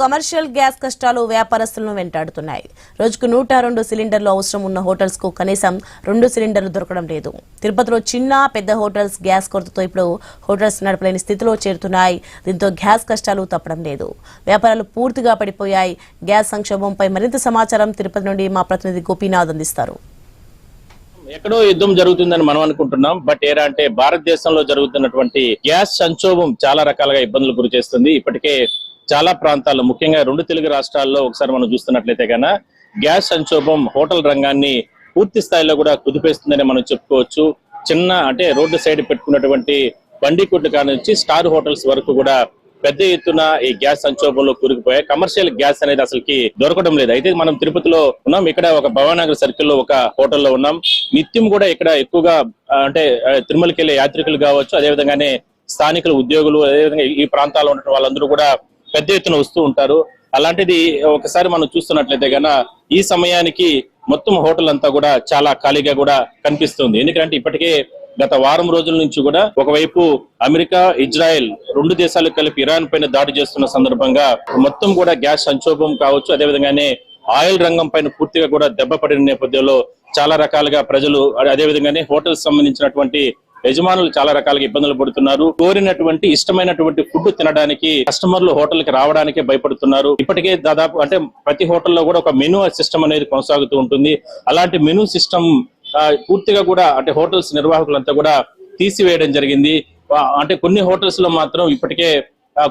Commercial gas కష్టాలు వ్యాపారస్తులను వెంటాడుతున్నాయి. రోజుకు 102 సిలిండర్లు అవసరం ఉన్న హోటల్స్ కు కనీసం 2 సిలిండర్లు దొరకడం లేదు. తిరుపతిలో చిన్న పెద్ద హోటల్స్ గ్యాస్ కొరతతో ఇప్పుడు హోటల్స్ నడపలేని స్థితిలో చేరుతున్నాయి. దీంతో గ్యాస్ కష్టాలు తప్పడం లేదు. వ్యాపారాలు పూర్తిగా పడిపోయాయి. గ్యాస్ సంక్షోభంపై మరింత సమాచారం తిరుపతి నుండి మా ప్రతినిధి గోపీనాథ్ అందిస్తారు. ఎక్కడో యుద్ధం జరుగుతుందని మనం అనుకుంటున్నాం. బట్ ఏరా అంటే భారతదేశంలో జరుగుతున్నటువంటి గ్యాస్ సంక్షోభం చాలా రకాలుగా ఇబ్బందులు గురి చేస్తుంది. ఇప్పటికే చాలా ప్రాంతాల్లో ముఖ్యంగా 2 తెలుగు రాష్ట్రాల్లో ఒకసారి మనం చూస్తున్నట్లయితే కన్నా గ్యాస్ సంక్షోభం హోటల్ రంగాన్ని పూర్తి స్థాయిలో కూడా కుదిపేస్తుందని మనం చెప్పుకోవచ్చు. చిన్న అంటే రోడ్డు సైడ్ పెట్టుకున్నటువంటి బండి కొట్టు కానించి స్టార్ హోటల్స్ వరకు కూడా పెద్ద ఎత్తున ఈ గ్యాస్ సంక్షోభంలో కూరుకుపోయాయి. కమర్షియల్ గ్యాస్ అనేది అసలుకి దొరకడం లేదు. అయితే మనం తిరుపతిలో ఉన్నాం. ఇక్కడ ఒక భవానగర్ సర్కిల్ లో ఒక హోటల్లో ఉన్నాం. నిత్యం కూడా ఇక్కడ ఎక్కువగా అంటే తిరుమలకి వెళ్ళే యాత్రికులు కావచ్చు, అదేవిధంగానే స్థానికుల ఉద్యోగులు, అదేవిధంగా ఈ ప్రాంతాల్లో ఉన్న వాళ్ళందరూ కూడా పెద్ద ఎత్తున వస్తూ ఉంటారు. అలాంటిది ఒకసారి మనం చూస్తున్నట్లయితే కన్నా ఈ సమయానికి మొత్తం హోటల్ అంతా కూడా చాలా ఖాళీగా కూడా కనిపిస్తుంది. ఎందుకంటే ఇప్పటికే గత వారం రోజుల నుంచి కూడా ఒకవైపు అమెరికా, ఇజ్రాయెల్ 2 దేశాలు కలిపి ఇరాన్ పైన దాడి చేస్తున్న సందర్భంగా మొత్తం కూడా గ్యాస్ సంక్షోభం కావచ్చు, అదేవిధంగానే ఆయిల్ రంగం పైన పూర్తిగా కూడా దెబ్బ పడిన నేపథ్యంలో చాలా రకాలుగా ప్రజలు, అదేవిధంగానే హోటల్స్ సంబంధించినటువంటి యజమానులు చాలా రకాలుగా ఇబ్బందులు పడుతున్నారు. కోరినటువంటి ఇష్టమైనటువంటి ఫుడ్ తినడానికి కస్టమర్లు హోటల్ కి రావడానికే భయపడుతున్నారు. ఇప్పటికే దాదాపు అంటే ప్రతి హోటల్లో కూడా ఒక మెనూ సిస్టమ్ అనేది కొనసాగుతూ ఉంటుంది. అలాంటి మెనూ సిస్టమ్ పూర్తిగా కూడా అంటే హోటల్స్ నిర్వాహకులంతా కూడా తీసివేయడం జరిగింది. అంటే కొన్ని హోటల్స్ లో మాత్రం ఇప్పటికే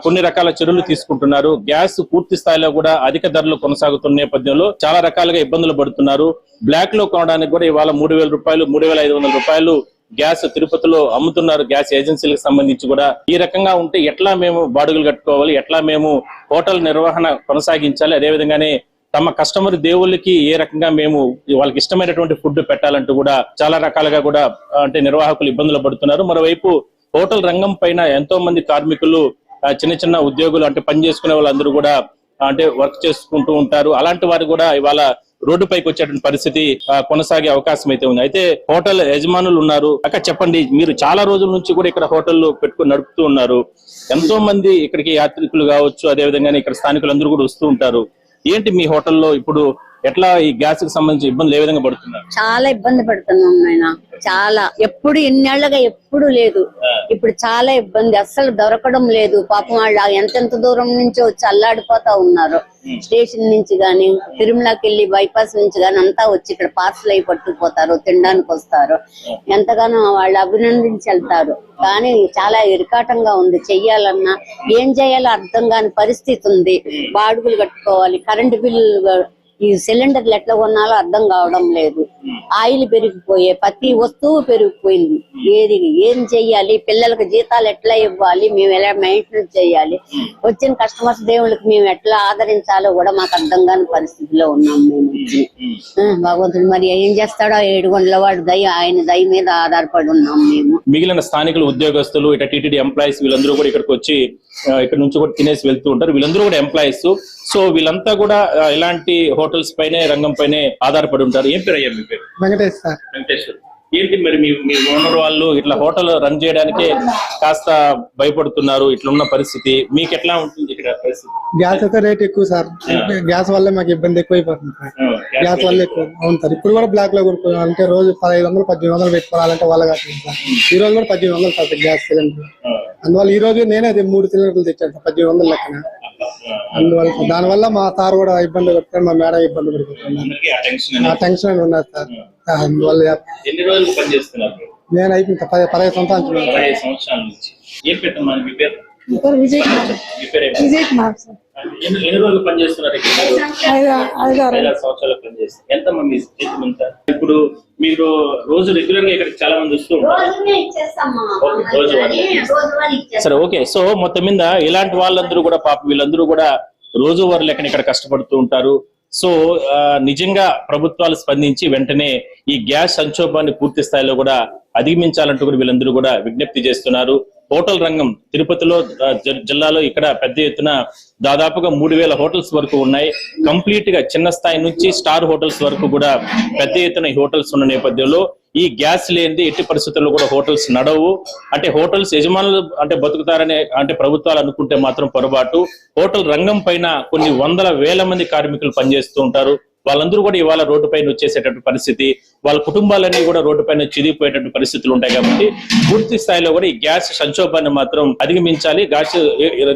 కొన్ని రకాల చర్యలు తీసుకుంటున్నారు. గ్యాస్ పూర్తి స్థాయిలో కూడా అధిక ధరలు కొనసాగుతున్న నేపథ్యంలో చాలా రకాలుగా ఇబ్బందులు పడుతున్నారు. బ్లాక్ లో కొనడానికి కూడా ఇవాళ 3,000 రూపాయలు, 3,500 రూపాయలు గ్యాస్ తిరుపతిలో అమ్ముతున్నారు. గ్యాస్ ఏజెన్సీలకు సంబంధించి కూడా ఈ రకంగా ఉంటే ఎట్లా మేము బాడుగులు కట్టుకోవాలి, ఎట్లా మేము హోటల్ నిర్వహణ కొనసాగించాలి, అదేవిధంగానే తమ కస్టమర్ దేవుళ్ళకి ఏ రకంగా మేము వాళ్ళకి ఇష్టమైనటువంటి ఫుడ్ పెట్టాలంటూ కూడా చాలా రకాలుగా కూడా అంటే నిర్వాహకులు ఇబ్బందులు పడుతున్నారు. మరోవైపు హోటల్ రంగం పైన ఎంతో మంది కార్మికులు, చిన్న చిన్న ఉద్యోగులు అంటే పని చేసుకునే వాళ్ళందరూ కూడా అంటే వర్క్ చేసుకుంటూ ఉంటారు. అలాంటి వారు కూడా ఇవాళ రోడ్డు పైకి వచ్చేటువంటి పరిస్థితి కొనసాగే అవకాశం అయితే ఉంది. అయితే హోటల్ యజమానులు ఉన్నారు. అక్క చెప్పండి, మీరు చాలా రోజుల నుంచి కూడా ఇక్కడ హోటల్ పెట్టుకుని నడుపుతూ ఉన్నారు. ఎంతో మంది ఇక్కడికి యాత్రికులు కావచ్చు, అదేవిధంగా ఇక్కడ స్థానికులందరూ కూడా వస్తూ ఉంటారు. ఏంటి మీ హోటల్లో ఇప్పుడు ఎట్లా ఈ గ్యాస్ కి సంబంధించి ఇబ్బందులు ఏ విధంగా పడుతున్నారు? చాలా ఇబ్బంది పడుతున్నాం నాయన. చాలా ఎప్పుడు ఇన్నేళ్లుగా ఎప్పుడు లేదు. ఇప్పుడు చాలా ఇబ్బంది, అస్సలు దొరకడం లేదు. పాపం వాళ్ళు ఎంతెంత దూరం నుంచి వచ్చి అల్లాడిపోతా ఉన్నారు. స్టేషన్ నుంచి గాని, తిరుమలకి వెళ్ళి బైపాస్ నుంచి గాని అంతా వచ్చి ఇక్కడ పార్సల్ అయి పట్టుకుపోతారు, తినడానికి వస్తారు. ఎంతగానో వాళ్ళు అభినందించి వెళ్తారు. కానీ చాలా ఇరకాటంగా ఉంది. చెయ్యాలన్నా ఏం చేయాలో అర్థం కాని పరిస్థితి ఉంది. బాడుగులు కట్టుకోవాలి, కరెంటు బిల్లు, ఈ సిలిండర్లు ఎట్లా కొనాలో అర్థం కావడం లేదు. ఆయిల్ పెరిగిపోయే, ప్రతి వస్తువు పెరిగిపోయింది. ఏం చెయ్యాలి, పిల్లలకు జీతాలు ఎట్లా ఇవ్వాలి, మేము ఎలా మెయింటైన్ చేయాలి, వచ్చిన కస్టమర్స్ దేవుళ్ళకి మేము ఎట్లా ఆదరించాలో కూడా మాకు అర్థం కాని పరిస్థితిలో ఉన్నాం మేము. భగవంతుడు మరి ఏం చేస్తాడో, 7 గంటల వాడు దయ, ఆయన దయ మీద ఆధారపడి ఉన్నాం మేము. మిగిలిన స్థానికులు, ఉద్యోగస్తులు, ఇట్లా టీటీడీ ఎంప్లాయీస్ వీళ్ళందరూ కూడా ఇక్కడికి వచ్చి ఇక్కడ నుంచి కూడా తినేసి వెళ్తూ ఉంటారు. వీళ్ళందరూ కూడా ఎంప్లాయీస్. సో వీళ్ళంతా కూడా ఇలాంటి హోటల్స్ పైనే, రంగం పైనే ఆధారపడి ఉంటారు. ఏం పేరు అయ్యా మీ పేరు? వెంకటేశ్వర. వెంకటేశ్వర్. ఏంటి మరి మీ ఓనర్ వాళ్ళు ఇట్లా హోటల్ రన్ చేయడానికే కాస్త భయపడుతున్నారు. ఇట్లున్న పరిస్థితి మీకు ఎట్లా ఉంటుంది ఇక్కడ పరిస్థితి? గ్యాస్ అయితే రేట్ ఎక్కువ సార్. గ్యాస్ వల్ల మాకు ఇబ్బంది ఎక్కువైపోతుంది సార్. గ్యాస్ వల్ల ఎక్కువ. అవును సార్. ఇప్పుడు కూడా బ్లాక్ లో కొనుక్కోవాలంటే రోజు 1,500, 1,800 పెట్టుకోవాలంటే వాళ్ళ కాదు సార్. ఈ రోజు కూడా 1,800 సార్ గ్యాస్ సిలిండర్. అందువల్ల ఈ రోజు నేనే 3 సిలిండర్లు తెచ్చాను 1,800 లెక్కన. అందువల్ల దానివల్ల మా సార్ కూడా ఇబ్బంది పడుతున్నారు, మా మేడం ఇబ్బంది పడుతున్నారు. ఆ టెన్షన్ ఉన్నది సార్. అందువల్ల ఎన్ని రోజులు పని చేస్తున్నారు? నేను అయిపోయింది 15 సంవత్సరాలు. విజయ్ కుమార్ సార్. ఎన్ని రోజులు పని చేస్తున్నారు? 5 సంవత్సరాలు పని చేస్తారు. ఎంత మంది ఇప్పుడు మీరు రోజు రెగ్యులర్ గా ఇక్కడ చాలా మంది వస్తూ ఉంటారు. సరే, ఓకే. సో మొత్తం మీద ఇలాంటి వాళ్ళందరూ కూడా పాపం వీళ్ళందరూ కూడా రోజువారీ లెక్కన ఇక్కడ కష్టపడుతూ ఉంటారు. సో నిజంగా ప్రభుత్వాలు స్పందించి వెంటనే ఈ గ్యాస్ సంక్షోభాన్ని పూర్తి స్థాయిలో కూడా అధిగమించాలంటూ కూడా వీళ్ళందరూ కూడా విజ్ఞప్తి చేస్తున్నారు. హోటల్ రంగం తిరుపతిలో జిల్లాలో ఇక్కడ పెద్ద ఎత్తున దాదాపుగా 3,000 హోటల్స్ వరకు ఉన్నాయి. కంప్లీట్ గా చిన్న స్థాయి నుంచి స్టార్ హోటల్స్ వరకు కూడా పెద్ద ఎత్తున ఈ హోటల్స్ ఉన్న నేపథ్యంలో ఈ గ్యాస్ లేనిది ఎట్టి పరిస్థితుల్లో కూడా హోటల్స్ నడవు. అంటే హోటల్స్ యజమానులు అంటే బతుకుతారనే అంటే ప్రభుత్వాలు అనుకుంటే మాత్రం పొరపాటు. హోటల్ రంగం పైన కొన్ని వందల వేల మంది కార్మికులు పనిచేస్తూ ఉంటారు. వాళ్ళందరూ కూడా ఇవాళ రోడ్డు పైన వచ్చేసేటటువంటి పరిస్థితి, వాళ్ళ కుటుంబాలన్నీ కూడా రోడ్డు పైన చిదిగిపోయేటటువంటి పరిస్థితులు ఉంటాయి. కాబట్టి పూర్తి స్థాయిలో కూడా ఈ గ్యాస్ సంక్షోభాన్ని మాత్రం అధిగమించాలి. గ్యాస్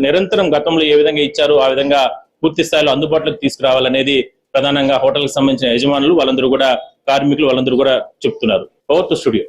నిరంతరం గతంలో ఏ విధంగా ఇచ్చారో ఆ విధంగా పూర్తి స్థాయిలో అందుబాటులోకి తీసుకురావాలనేది ప్రధానంగా హోటల్కి సంబంధించిన యజమానులు వాళ్ళందరూ కూడా కార్మికులు వాళ్ళందరూ కూడా చెప్తున్నారు. Over to studio.